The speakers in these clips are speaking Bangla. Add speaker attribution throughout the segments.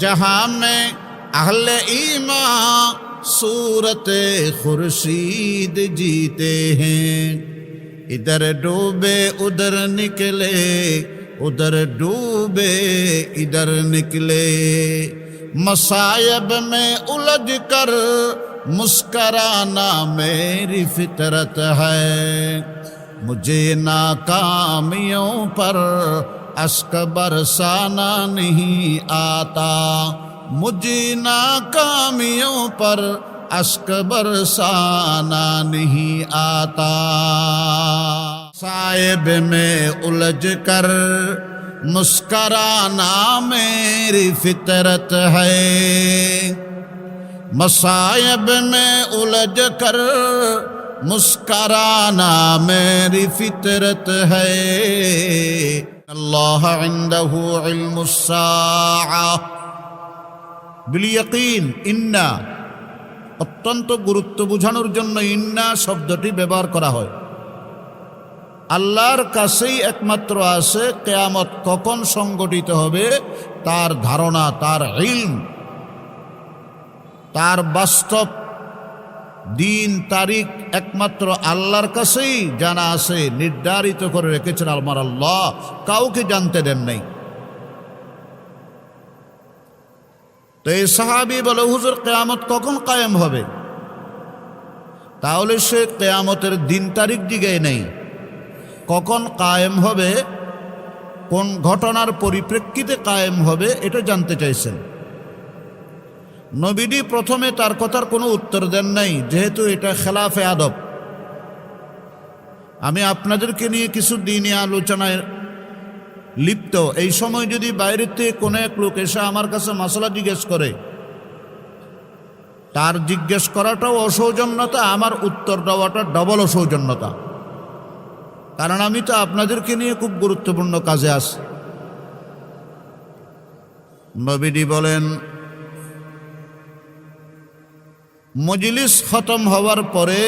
Speaker 1: जहां में अहले ईमान सूरत खुर्शीद जीते हैं, इधर डूबे उधर निकले, उधर डूबे इधर निकले। मसायब में उलझ कर मुस्कराना मेरी फितरत है, मुझे नाकामियों पर अश्क बरसाना नहीं आता, मुझे नाकामियों पर अश्क बरसाना नहीं आता। साहिब में उलझ कर मुस्कराना मेरी फितरत है, मसायब में उलझ कर मुस्कराना मेरी फितरत है। अल्लाह इंदहु इल्मुस्साआ बिल यकीन। इन्ना অত্যন্ত গুরুত্ব বোঝানোর জন্য ইন্না শব্দটি ব্যবহার করা হয়। আল্লাহর কাছেই একমাত্র আছে কিয়ামত কখন সংঘটিত হবে তার ধারণা, তার ইলম, তার বাস্তব দিন তারিখ একমাত্র আল্লাহর কাছেই জানা আছে, নির্ধারিত করে রেখেছেন আমার আল্লাহ, কাউকে জানতে দেন নাই। তো এই সাহাবী বলে, হুজুর কিয়ামত কখন কায়েম হবে? তাহলে সে কিয়ামতের দিন তারিখ জিজ্ঞাসা নেই, কখন কায়েম হবে, কোন ঘটনার পরিপ্রেক্ষিতে কায়েম হবে এটা জানতে চাইছেন। নবীজি প্রথমে তার কথার কোনো উত্তর দেন নাই, যেহেতু এটা খেলাফে আদব। আমি আপনাদেরকে নিয়ে কিছু দিনে আলোচনায় লিপ্ত, এই সময় যদি বাইরের থেকে কোনো এক লোক এসে আমার কাছে মাসলা জিজ্ঞেস করে, তার জিজ্ঞেস করাটাও অসৌজন্যতা, আমার উত্তর দেওয়াটা ডবল অসৌজন্যতা। কারণ আমি তো আপনাদেরকে নিয়ে খুব গুরুত্বপূর্ণ কাজে আছি। নবীজি বলেন, মজলিস খতম হওয়ার পরে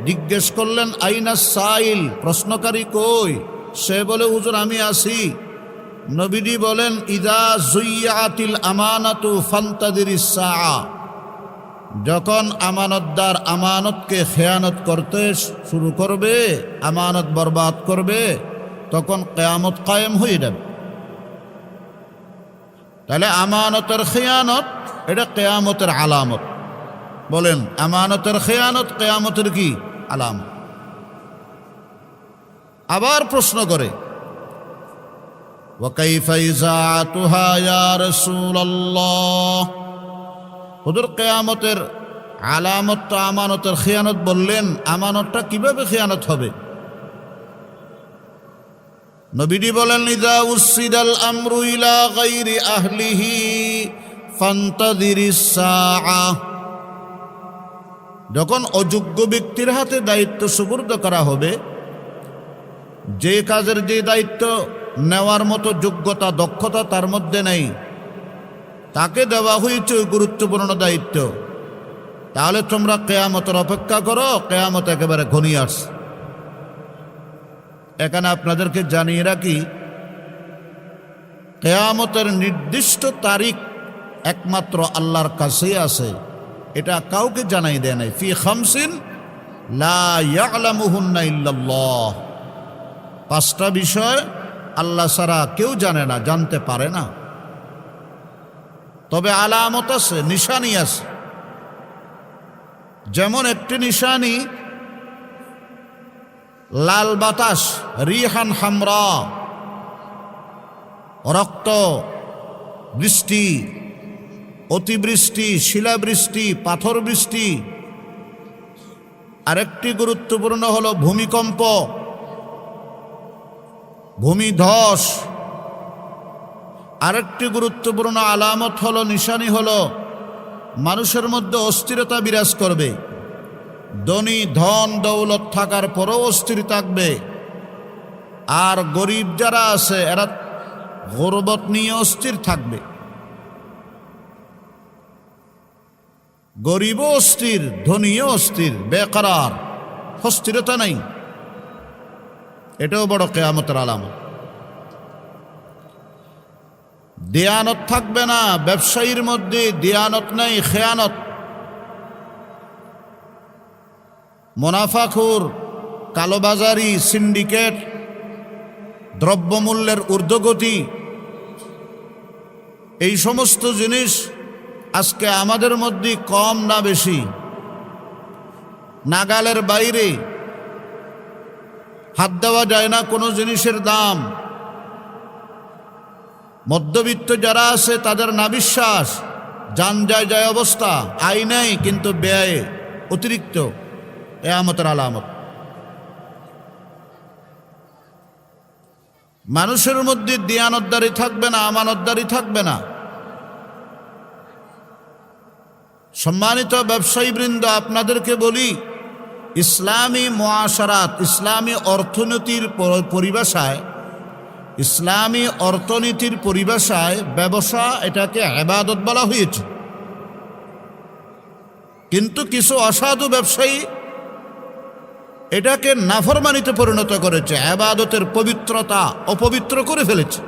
Speaker 1: জিজ্ঞেস করলেন, আইনা সাইল, প্রশ্নকারী কই? সে বলে, হুজুর আমি আছি। নবীজি বলেন, ইদা জুইয়াতিল আমানাতু ফান্তাদিরিস সাআ, যখন আমানতদার আমানতকে খেয়ানত করতে শুরু করবে, আমানত বরবাদ করবে, তখন কিয়ামত কায়েম হয়ে যাবে। তাহলে আমানতের খেয়ানত এটা কিয়ামতের আলামত। বলেন, আমানতের খেয়ানত কিয়ামতের কি আলামত? আবার প্রশ্ন করে, ওয়া কাইফা ইযাতুহা ইয়া রাসূলুল্লাহ, হুজুর কিয়ামতের আলামত তো আমানতের খেয়ানত বললেন, আমানতটা কিভাবে খেয়ানত হবে? নবীজি বলেন, ইযা উসিদাল আমরু ইলা গায়রি আহলিহি ফান্তাযিরিস সাআ, যখন অযোগ্য ব্যক্তির হাতে দায়িত্ব সুপুর্দ করা হবে, যে কাজের যে দায়িত্ব নেওয়ার মতো যোগ্যতা দক্ষতা তার মধ্যে নেই, তাকে দেওয়া হয়েছে ওই গুরুত্বপূর্ণ দায়িত্ব, তাহলে তোমরা কিয়ামতের অপেক্ষা করো, কিয়ামত একেবারে ঘনিয়ে আসছে। এখানে আপনাদেরকে জানিয়ে রাখি, কিয়ামতের নির্দিষ্ট তারিখ একমাত্র আল্লাহর কাছেই আছে, এটা কাউকে জানাই দেয় নাই। ফি খামসিন লা ইয়ালামুহুন্না ইল্লাল্লাহ, পাঁচটা বিষয় আল্লাহ ছাড়া কেউ জানে না, জানতে পারে না। তবে আলামত আছে, নিশানি আছে। যেমন একটি নিশানি লাল বাতাস, রিহান হামরা, রক্ত বৃষ্টি, অতিবৃষ্টি, শিলাবৃষ্টি, পাথর বৃষ্টি। আরেকটি গুরুত্বপূর্ণ হলো ভূমিকম্প, ভূমিধস। আরেকটি গুরুত্বপূর্ণ আলামত হলো, নিশানি হলো, মানুষের মধ্যে অস্থিরতা বিরাজ করবে। ধনী ধন দৌলত থাকার পরও অস্থির থাকবে, আর গরিব যারা আছে এরা গরবত নিয়ে অস্থির থাকবে। গরিবও অস্থির, ধনীও অস্থির, বেকারার, স্থিরতা নাই। এটাও বড় কিয়ামতের আলামত। দিয়ানত থাকবে না, ব্যবসায়ীর মধ্যে দিয়ানত নেই, খেয়ানত। মুনাফাখোর, কালোবাজারি, সিন্ডিকেট, দ্রব্যমূল্যের ঊর্ধ্বগতি, এই সমস্ত জিনিস আজকে আমাদের মধ্যে কম না বেশি, নাগালের বাইরে, হাত দেওয়া যায় না কোনো জিনিসের দাম। মধ্যবিত্ত যারা আছে তাদের না বিশ্বাস, যান যায় যায় অবস্থা, আয় নেই কিন্তু ব্যয় অতিরিক্ত, কিয়ামতের আলামত। মানুষের মধ্যে দিয়ানতদারি থাকবে না, আমানতদারি থাকবে না। সম্মানিত ব্যবসায়ীবৃন্দ, আপনাদেরকে বলি, ইসলামী মুআশারাত, ইসলামী অর্থনীতির পরিভাষায়, ইসলামী অর্থনীতির পরিভাষায় ব্যবসা এটাকে ইবাদত বলা হয়েছে। কিন্তু কিছু অসাধু ব্যবসায়ী এটাকে নাফরমানিতে পরিণত করেছে, ইবাদতের পবিত্রতা অপবিত্র করে ফেলেছে।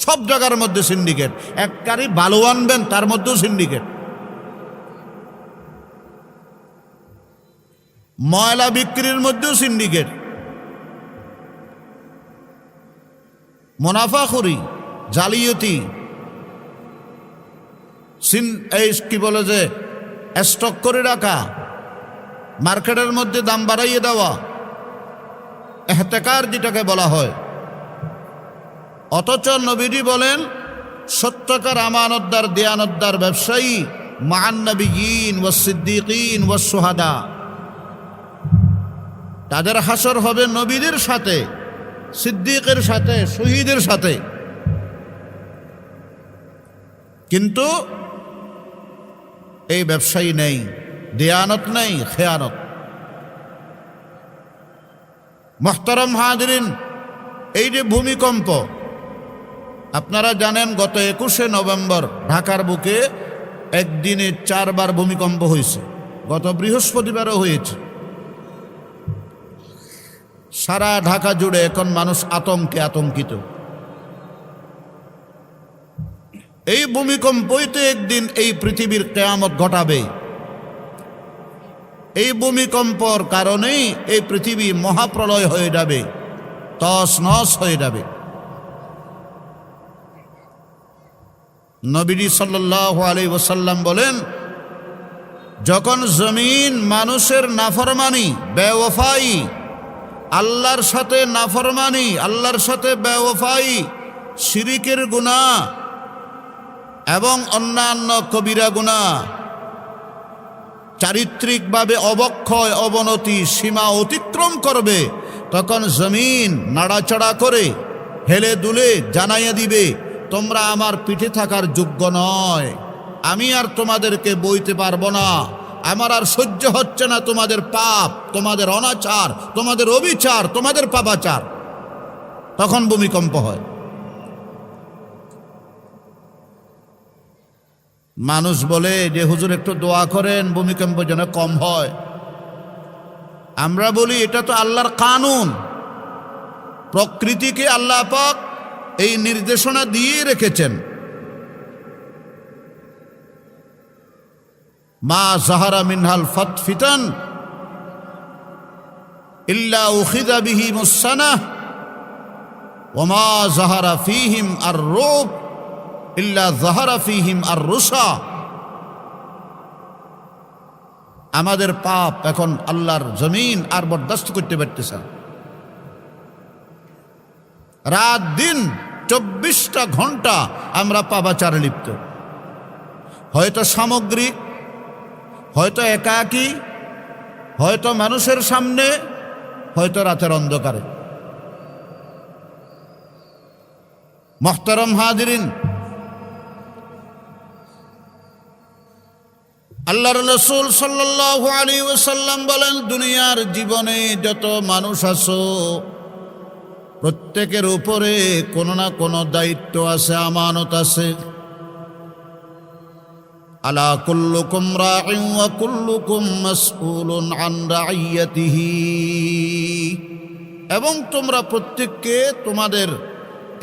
Speaker 1: সব জায়গার মধ্যে সিন্ডিকেট, এক গাড়ি বালু আনবেন তার মধ্যেও সিন্ডিকেট, ময়লা বিক্রির মধ্যেও সিন্ডিকেট, মুনাফাখুরি, জালিয়াতি, এই কি বলে যে স্টক করে রাখা, মার্কেটের মধ্যে দাম বাড়াইয়ে দেওয়া, ইহতেকার যেটাকে বলা হয়। অথচ নবীজি বলেন, সত্যকার আমানতদার দিয়ানতদার ব্যবসায়ী মা'আন নবিয়্যিন ওয়াস সিদ্দীকিন ওয়াস শুহাদা, তাদের হাসর হবে নবীদের সাথে, সিদ্দিকের সাথে, শহীদের সাথে। কিন্তু এই ব্যবসায়ী নেই, দিয়ানত নেই, খেয়ানত। মুহতারাম হাজিরিন, এই যে ভূমিকম্প, আপনারা জানেন গত 21শে নভেম্বর ঢাকার বুকে একদিনে 4 বার ভূমিকম্প হয়েছে, গত বৃহস্পতিবারও হয়েছে। সারা ঢাকা জুড়ে এখন মানুষ আতঙ্কে আতঙ্কিত। এই ভূমিকম্পই তো একদিন এই পৃথিবীর কিয়ামত ঘটাবে। এই ভূমিকম্পর কারণেই এই পৃথিবী মহাপ্রলয় হয়ে যাবে, তস নস হয়ে যাবে। নবীজি সাল্লাল্লাহু আলাইহি ওয়াসাল্লাম বলেন, যখন জমিন মানুষের নাফরমানি, বেওয়াফাই, আল্লাহর সাথে নাফরমানি, আল্লাহর সাথে বেওয়াফাই, শিরিকের গুনাহ এবং অন্যান্য কবিরা গুনাহ, চারিত্রিকভাবে অবক্ষয়, অবনতি, সীমা অতিক্রম করবে, তখন জমিন নাড়াচাড়া করে হেলে দুলে জানাইয়া দিবে, তোমরা আমার পিঠে থাকার যোগ্য নয়, আমি আর তোমাদেরকে বইতে পারবো না, আমার আর সহ্য হচ্ছে না তোমাদের পাপ, তোমাদের অনাচার, তোমাদের অবিচার, তোমাদের পাপাচার। তখন ভূমিকম্প হয়। মানুষ বলে যে হুজুর একটু দোয়া করেন ভূমিকম্প যেন কম হয়। আমরা বলি এটা তো আল্লাহর কানুন, প্রকৃতিকে আল্লাহ পাক এই নির্দেশনা দিয়ে রেখেছেন। মা যাহারা মিনহাল ফিতান ইল্লা উখিযা বিহিমুস সানাহ ওয়া মা যাহারা ফীহিম আর-রুব ইল্লা যাহারা ফীহিম আর-রুসা। আমাদের পাপ এখন আল্লাহর জমিন আর বরদাস্ত করতে পারতেছে না। রাত দিন 24টা ঘন্টা আমরা পাপাচারে লিপ্ত, হয়তো সামগ্রিক, হয়তো একাকী, হয়তো মানুষের সামনে, হয়তো রাতের অন্ধকারে। মুহতারাম হাজিরিন, আল্লাহর রাসূল সাল্লাল্লাহু আলাইহি ওয়াসাল্লাম বলেন, দুনিয়ার জীবনে যত মানুষ আছো প্রত্যেকের উপরে কোনো না কোনো দায়িত্ব আছে, আমানত আছে। আলা কুল্লুকুম রাইন ওয়া কুল্লুকুম মাসউলুন আন রাইয়াতিহি। এবং তোমরা প্রত্যেককে তোমাদের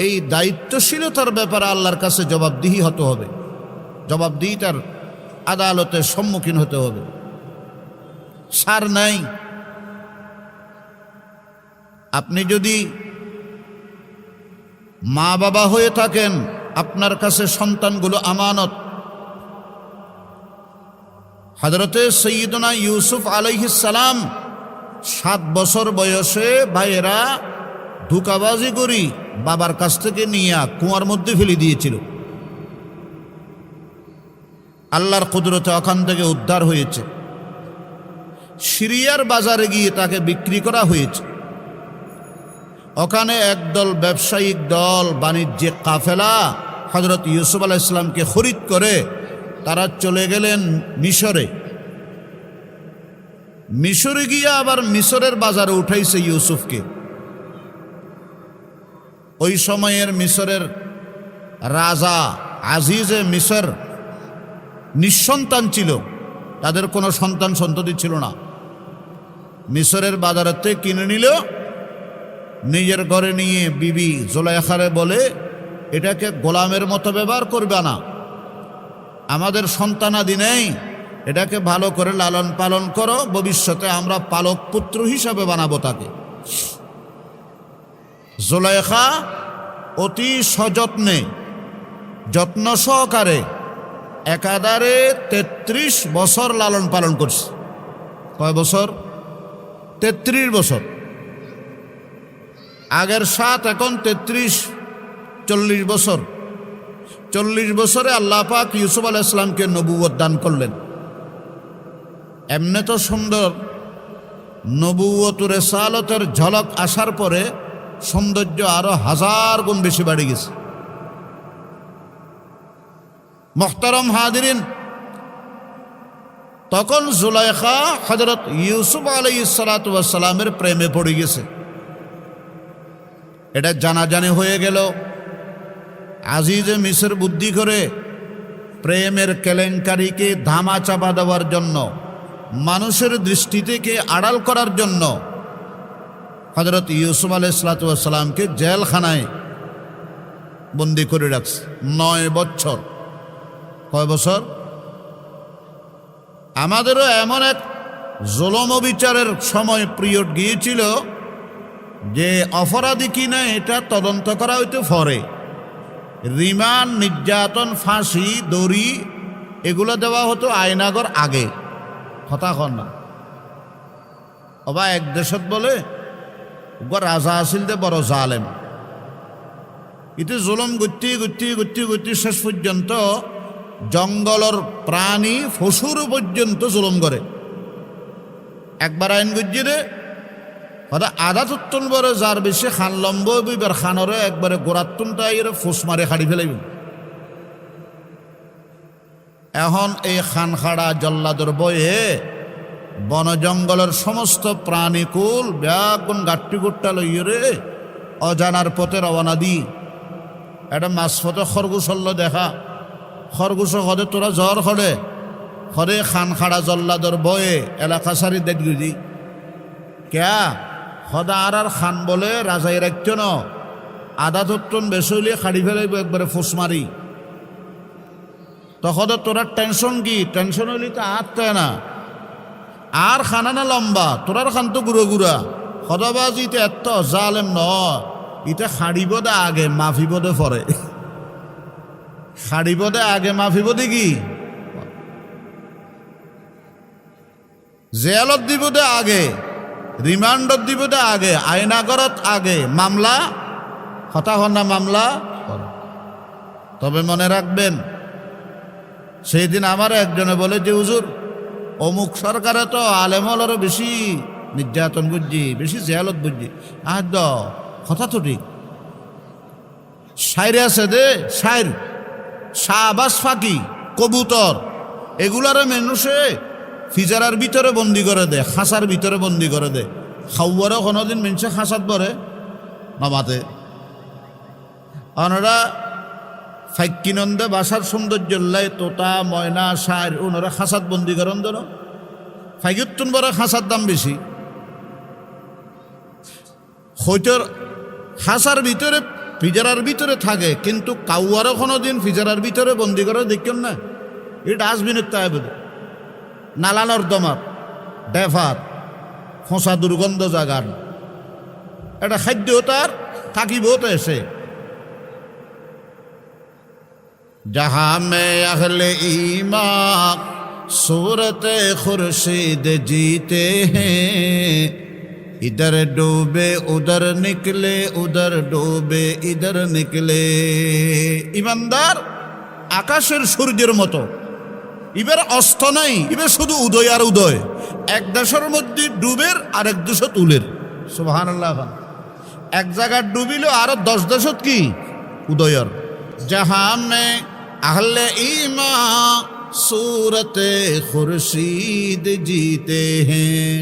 Speaker 1: এই দায়িত্বশীলতার ব্যাপারে আল্লাহর কাছে জবাবদিহি হতে হবে, জবাবদিহিতার আদালতের সম্মুখীন হতে হবে। সার নাই। আপনি যদি মা বাবা হয়ে থাকেন, আপনার কাছে সন্তানগুলো আমানত। হযরতে সৈয়দনা ইউসুফ আলাইহিস সালাম 7 বছর বয়সে ভাইয়েরা ধোঁকাবাজি করি বাবার কাছ থেকে নিয়ে কুয়ার মধ্যে ফেলে দিয়েছিল। আল্লাহর কুদরতে ওখান থেকে উদ্ধার হয়েছে। সিরিয়ার বাজারে গিয়ে তাকে বিক্রি করা হয়েছে। ওখানে একদল ব্যবসায়িক দল, বাণিজ্যিক কাফেলা হযরত ইউসুফ আলাইহিস সালামকে খরিদ করে তারা চলে গেলেন মিশরে। মিশরে গিয়ে আবার মিশরের বাজারে উঠাইছে ইউসুফকে। ওই সময়ের মিশরের রাজা আজিজে মিশর নিঃসন্তান ছিল, তাদের কোনো সন্তান সন্ততি ছিল না। মিশরের বাজারেতে কিনে নিল, নিজের ঘরে নিয়ে বিবি জুলাইখারে বলে, এটাকে গোলামের মতো ব্যবহার করবে না, আমাদের সন্তানাদি নেই, এটাকে ভালো করে লালন পালন করো, ভবিষ্যতে আমরা পালক পুত্র হিসাবে বানাবো তাকে। জুলাইখা অতি সযত্নে, যত্ন সহকারে একাধারে 33 বছর লালন পালন করছে। কয় বছর? 33 বছর। আগের 7, এখন 33, 40 বছর। 40 বছরে আল্লাহ পাক ইউসুফ আলাইহিস সালামকে নবুয়ত দান করলেন। এমনি তো সুন্দর, নবুয়ত রিসালাতের ঝলক আসার পরে সৌন্দর্য আরো 1000 গুণ বেশি বেড়ে গেছে। মুহতারাম হাজিরিন, তখন জুলাইখা হযরত ইউসুফ আলাইহিস সালাতু ওয়াস সালামের প্রেমে পড়ে গেছে। এটা জানাজানি হয়ে গেল। আজিজে মিসর বুদ্ধি করে প্রেমের কেলেঙ্কারিকে ধামা চাপা দেওয়ার জন্য, মানুষের দৃষ্টি থেকে আড়াল করার জন্য হযরত ইউসুফ আলাইহিস সালাতু ওয়াস সালামকে জেলখানায় বন্দি করে রাখছে 9 বছর। কয় বছর? আমাদেরও এমন এক জুলুম বিচারের সময় পিরিয়ড গিয়েছিল যে অপরাধী কিনা এটা তদন্ত করা হইতে পরে। রিমান্ড, নির্যাতন, ফাঁসি, দড়ি এগুলো দেওয়া হতো আয়নাগর আগে। কথা কন না অবা, এক দেশত বলে রাজা আসিল দে বড় জালেম। ইতে জুলুম গতি গতি গতি গতি শেষ পর্যন্ত জঙ্গলের প্রাণী পশুর পর্যন্ত জুলুম করে। একবার আইন গজ্জি রে আধা তুত্তন বরে, যার বেশি খান লম্ব বিবার খানরে একবারে গোড়াত্তুন তাই ফুস মারে খাড়ি ফেলাইব। এখন এই খানখাড়া জল্লাদর বয়ে বন জঙ্গলের সমস্ত প্রাণীকুল ব্যাগুন গাট্টি গুট্টা লইয়ে রে অজানার পথে রওনা দি। একটা মাঝপথে খরগোশ হল দেখা, খরগোশ হদে তোরা জ্বর হলে হরে খানখাড়া জল্লাদর বয়ে এলাকা সারি দেখ দি ক্যা হদা আর খান বলে রাজাই রাখত ন আধা তত্তন বেশ হইলে খাড়ি ফেলাইব একবারে ফুস মারি। তখন তোরার টেনশন কি? টেনশন হইলে তো আত্মায় না আর খানা না লম্বা, তোরার খান তো গুঁড়ো গুড়া সদাবাজ। ইতে এত জালেম ন, ইতে খাড়িব দে আগে মাফিব দে পরে। খাড়িব দে আগে মাফিব দে কি? জেলত দিব দে আগে, রিমান্ডত দিব দে আগে, আয়নাগরত আগে, মামলা হতাহনা মামলা। তবে মনে রাখবেন, সেই দিন আমার একজনে বলে যে হুজুর অমুক সরকারে তো আলেমলেরও বেশি নির্যাতন বুঝছি, বেশি জেলত বুঝছি। আর দ কথা তো ঠিক। শাইরে আছে দে, শাইর শাহবাজ ফাঁকি কবুতর এগুলারে মানুষে ফিজারার ভিতরে বন্দি করে দে, খাঁচার ভিতরে বন্দি করে দে। খাওয়ারও কোনোদিন মানুষে খাঁচাত পরে মামাতে ওনারা ফাইকিনন্দে বাসার সৌন্দর্যল্লাই তোতা ময়না সার ওনারা খাঁচাত বন্দি করেন যেন ফাইকুত্তুন বড় খাঁচার দাম বেশি। হয়তোর খাঁচার ভিতরে পিজারার ভিতরে থাকে, কিন্তু কাউয়ারও কোনো দিন পিজারার ভিতরে বন্দি করে দেখেন না। এই ডাস্টবিনের তাই বোধ নালা নর্দমার ডেফার ফোঁসা দুর্গন্ধ জাগার এটা খাদ্য তার থাকিবও তো এসে। जहां में अहले ईमान सूरत खुर्शीद जीते हैं, इधर डूबे उधर निकले, उधर डूबे इधर निकले। ইমানদার আকাশের সূর্যের মতো, ইবের অস্ত নাই, ইবের শুধু উদয় আর উদয়। এক দেশের মধ্যে ডুবের আর এক দেশ তুলের। সুবহানাল্লাহ। এক জায়গায় ডুবিল আর 10 দেশত কি উদয়র। जहां में अहले ईमान सूरत खुर्शीद जीते हैं,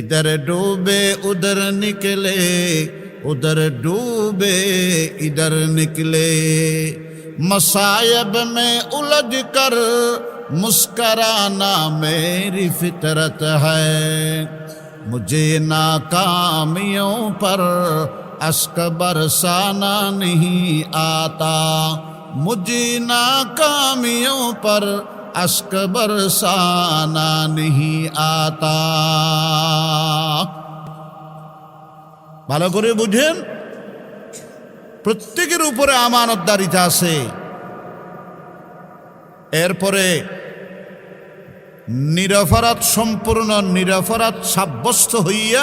Speaker 1: इधर डूबे उधर निकले, उधर डूबे इधर निकले। मसायब में उलझ कर मुस्कराना मेरी फितरत है, मुझे नाकामियों पर अश्क बरसाना नहीं आता, मुझे नाकामियों पर अश्क बरसाना नहीं आता। ভালো করে বুঝেন, প্রত্যেকের উপরে আমানতদারিতা আছে। এরপরে নিরপরাধ, সম্পূর্ণ নিরপরাধ সাব্যস্ত হইয়া,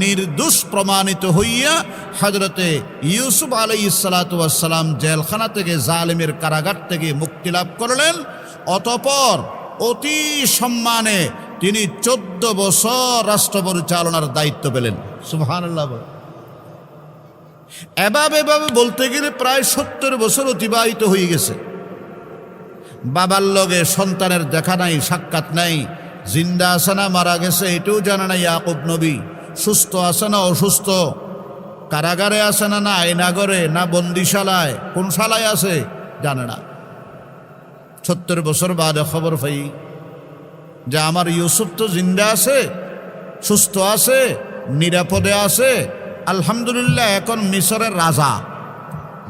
Speaker 1: নির্দোষ প্রমাণিত হইয়া হযরতে ইউসুফ আলাইহিস সালাতু ওয়াস সালাম জেলখানা থেকে, জালিমের কারাগার থেকে মুক্তি লাভ করলেন। অতঃপর অতি সম্মানে তিনি 14 বছর রাষ্ট্র পরিচালনার দায়িত্ব পেলেন। সুবহানাল্লাহ। এভাবে বলতে গেলে প্রায় 70 বছর অতিবাহিত হয়ে গেছে। বাবার লগে সন্তানের দেখা নাই, সাক্ষাৎ নাই, জিন্দা আছে না মারা গেছে এটাও জানে না ইয়াকুব নবী, সুস্থ আছে না অসুস্থ, কারাগারে আছে না আয়নাগরে না বন্দিশালায়, কোন শালায় আছে জানে না। 70 বছর বাদে খবর পাই যে আমার ইউসুফ তো জিন্দা আছে, সুস্থ আছে, নিরাপদে আছে, আলহামদুলিল্লাহ এখন মিশরের রাজা।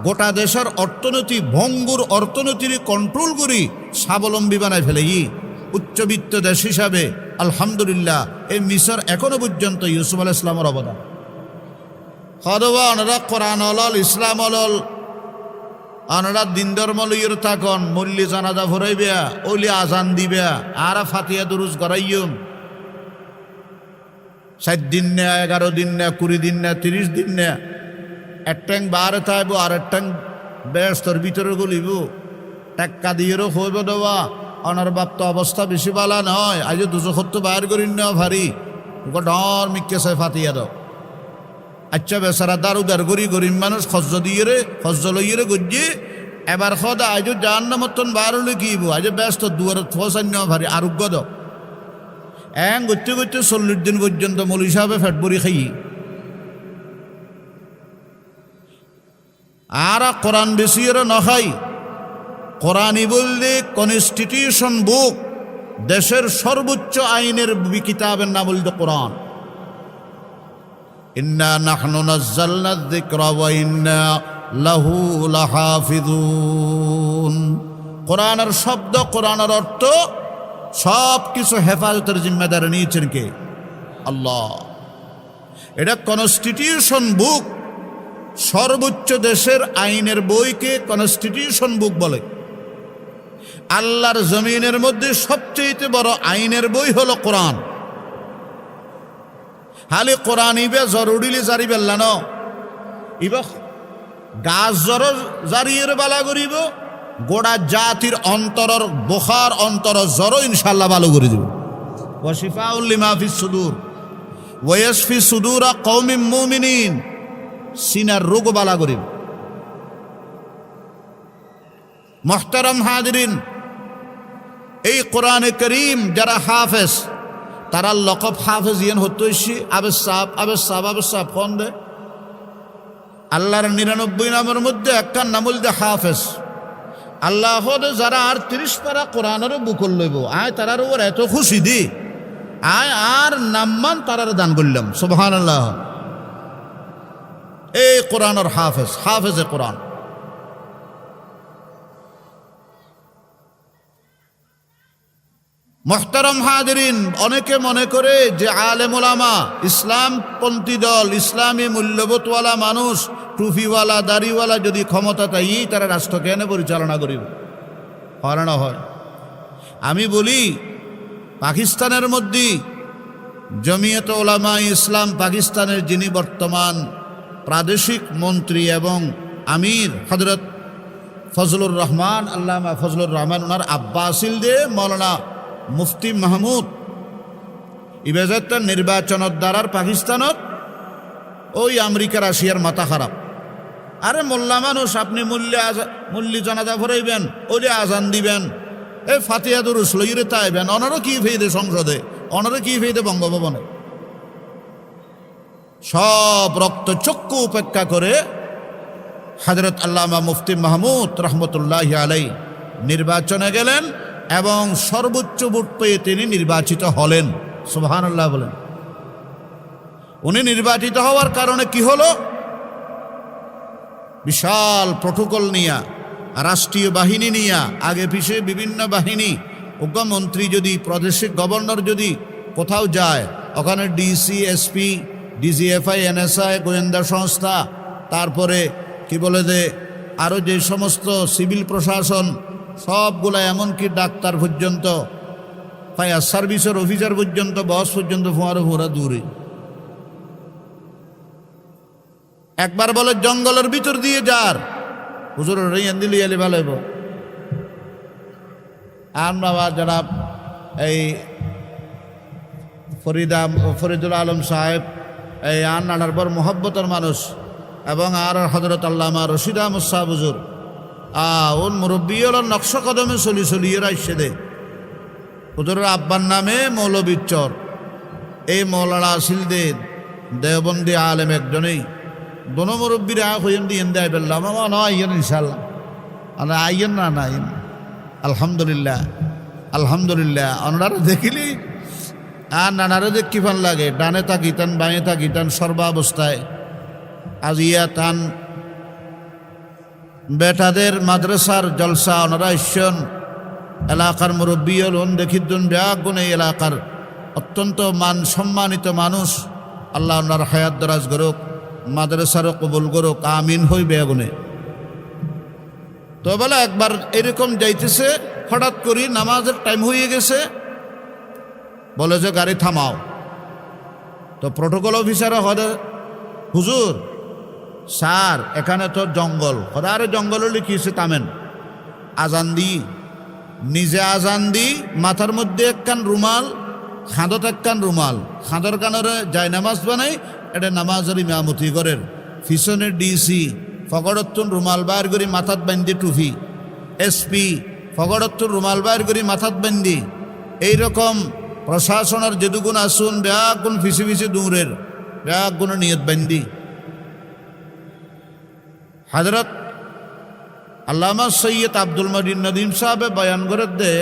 Speaker 1: গোটা দেশের অর্থনীতি, ভঙ্গুর অর্থনীতির কন্ট্রোল করি স্বাবলম্বী বানায় ফেলে উচ্চবিত্ত দেশ হিসাবে। আলহামদুলিল্লাহ এই মিশর এখনো পর্যন্ত ইউসুফ আলাইহিস সালামের অবদান। হদবা অনরা কোরআন অলল, ইসলাম অলল, অনরা দিন ধর্ম লইয়ের থাকন, মল্লি জানাজা ভরাইবিয়া, ওলি আজান দিবা, আর ফাতিহা দুরুজ করাইম। 7 দিন না, 11 দিন না, 20 দিন না, 30 দিন না, একটাং বারে থাকব আর একটাং ব্যস্তর ভিতরে গলিব, টাক্কা দিয়েরও হইব দেওয়া। অনার বাপ্ত অবস্থা বেশি বালা নয়, আজ 270 বাইর করি নেওয়া ভারী, ডর মিক্কে চাই ফাতিয়া দাও। আচ্ছা বেচারা দারুদার করি গরিব মানুষ খজ্জ দিয়ে রে, খজ্জ লইয়ে রে গজ্জি এবার খদা আজ জান না মতন বার হলে কিব, আজ ব্যস্ত দুয়ারে ফসান নেওয়া ভারী, আরোগ্য দাও। করতে করতে 40 দিন পর্যন্ত মৌলী সাহেবে ফেট বড়ি খাই। আর কোরআন বেশি নখাই। কোরআনই বললে কনস্টিটিউশন বুক, দেশের সর্বোচ্চ আইনের কিতাবের নাম বলতে কোরআন। ইন্না নাহনু নাযালনা যিকরা ওয়া ইন্না লাহু লাহাফিজুন। কোরআনের শব্দ, কোরআনের অর্থ সব কিছু হেফাজতের জিম্মেদারি নিয়েছেন কে? আল্লাহ। এটা কনস্টিটিউশন বুক, সর্বোচ্চ দেশের আইনের বইকে কনস্টিটিউশন বুক বলে। আল্লাহর জমিনের মধ্যে সবচেয়ে বড় আইনের বই হলো কোরআন। হালে কোরআন ইবে জরুরিলি জারি বেল্লান, ইব গাছ জর জারিয়ের বালা করিব, গোড়া জাতির অন্তরর বোখার অন্তর জর ইনশাল্লাহ ভালো করে দিব। ওয়া শিফাউল লিমা ফিস সুদূর ওয়া ইয়াশফি সুদূরা কওমিন মুমিনিন, সিনার রোগ বালা করিব। মুহতারাম হাজিরিন, এই কোরআনে করিম যারা হাফেজ, তারা লকব হাফেজ ইয়ান হতৈশি আবেশ সাহাব, আবেশ সাহাব, আবেশ সাহাব কোন দে? আল্লাহর 99 নামের মধ্যে একটা নাম হল হাফেজ। আল্লাহ যারা আর 30 পারা কোরআনেরও বুকল লইব, আয় তারার উপর এত খুশি দি, আয় আর নাম্মান তারার দান করলাম। সুবহানাল্লাহ। এই কোরআনের হাফেজ, হাফেজে কোরআন। মুহতারাম হাজিরিন, অনেকে মনে করে যে আলেম ওলামা, ইসলামপন্থী দল, ইসলামী মূল্যবোধওয়ালা মানুষ, টুপিওয়ালা দাড়িওয়ালা যদি ক্ষমতা তাই তারা রাষ্ট্র কেন পরিচালনা করিব? হয় না হয়? আমি বলি, পাকিস্তানের মধ্যে জমিয়ত ওলামা ইসলাম পাকিস্তানের যিনি বর্তমান প্রাদেশিক মন্ত্রী এবং আমির হযরত ফজলুর রহমান, আল্লামা ফজলুর রহমান, ওনার আব্বা আসিল দে মৌলানা মুফতি মাহমুদ। ইবাজত নির্বাচনের দ্বারার পাকিস্তানত ওই আমেরিকা রাশিয়ার মাথা খারাপ। আরে মোল্লা মানুষ, আপনি মূল্যি জানাজা ফরাইবেন, ওই আজান দিবেন, এই ফাতিহা দুরুস লইরে তাইবেন, অনারও কি ফেইদে সংসদে, অনারও কি ফেইদে বঙ্গভবনে। সব রক্ত চক্ষু উপেক্ষা করে হযরত আল্লামা মুফতি মাহমুদ রহমতুল্লাহি আলাই নির্বাচনে গেলেন এবং সর্বোচ্চ ভোট পেয়ে তিনি নির্বাচিত হলেন। সুবহানাল্লাহ বলেন। উনি নির্বাচিত হওয়ার কারণে কি হলো? বিশাল প্রটোকল নিয়া, রাষ্ট্রীয় বাহিনী নিয়া, আগে পিছে বিভিন্ন বাহিনী, মন্ত্রী যদি, প্রদেশের গভর্নর যদি কোথাও যায়, ওখানে ডিসি, এসপি, ডিজিএফআই, এনএসআই, গোয়েন্দা সংস্থা, তারপরে কি বলে যে আরও যে সমস্ত সিভিল প্রশাসন সবগুলা, এমনকি ডাক্তার পর্যন্ত, ফায়ার সার্ভিসের অফিসার পর্যন্ত, বস পর্যন্ত ফোঁয়ারা দূরে। একবার বলে জঙ্গলের ভিতর দিয়ে যার হুজুর রেয়ান দিলি এলে ভালো হইব। আর বাবা যারা এই ফরিদুল আলম সাহেব, এই আর নানার বর মোহব্বতের মানুষ, এবং আর হযরত আল্লামা রশিদ আহমদ সাহেব হুজুর, ওর মুরব্বী হল নকশা কদমে চলি এরা এসে দে। হুজুরের আব্বার নামে মৌলবীর চর। এই মৌলানা আসিল দে দেওবন্দি আলেম একজনেই। দোনো মুরব্বীরা হইন দিয়ে দেয় বললাম, না আইয়েন ইনশাল্লাহ, আইয়েন না আইয়েন। আলহামদুলিল্লাহ, আলহামদুলিল্লাহ। ওনারা দেখিলি আর নানারে দেখি ভাল লাগে, ডানে তাকিতান বাঁয়ে তাকিতান সর্বাবস্থায়। আজ ইয়া তান বেটাদের মাদ্রাসার জলসা, ওনারা ঈশ্বন এলাকার মুরব্বী হলুন, দেখিদ্দুন ব্যাগুন এই এলাকার অত্যন্ত সম্মানিত মানুষ। আল্লাহ ওনার হায়াত দরাজ করুক, মাদ্রাসারও কবুল করুক, আমিন হই বেগুনে। তো বলে একবার এরকম যাইতেছে, হঠাৎ করি নামাজের টাইম হয়ে গেছে, বলে যে গাড়ি থামাও। তো প্রোটোকল অফিসার হলে, হুজুর স্যার এখানে তো জঙ্গল, আরে জঙ্গল লিখিয়েছে থামেন। আজান দি, নিজে আজান দি, মাথার মধ্যে একখান রুমাল, খাঁদত একখান রুমাল, খাঁদর কানরে যায় নামাজ বানাই, এটা নামাজের ইমামতি করেন। পিছনের ডিসি ফগড়ত্তুন রুমাল বাইর করি মাথাত বান্ধি টুফি, এসপি ফগড়ত্তুন রুমাল বাইর করি মাথাত বান্ধি। এইরকম প্রশাসনের যেদুগুণ আসুন ব্যাগুণ ফিসি ফিসি দূরের ব্যাগুণের নিয়ত বান্ধি। হযরত আল্লামা সৈয়দ আব্দুল মজিদ নদীম সাহেবে বয়ান করে দে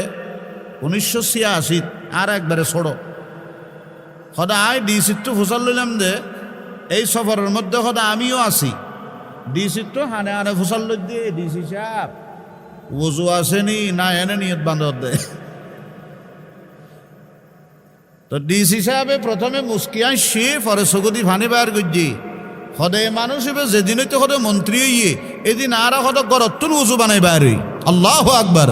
Speaker 1: 1986 আর একবারে ছোড়ো সদায় ডিসির তো ফুসাল লইলাম দে। এই সফরের মধ্যে সদা আমিও আছি, ডিসির তো হানে হানে ফুসাল লই দিয়ে, ডিসি সাহেব ওজু আসেনি না, এনে নিয়ত বান্ধব দে। তো ডিসি সাহেবে প্রথমে মুস্কিয়ান শি পরে সগতি ফানি বার করছি। সদায় মানুষ এবার যেদিনই তো সদায় মন্ত্রী হইয়ে, এদিন আর সদায় গরত্তুন উজু বানাই বাইরে। আল্লাহু আকবার।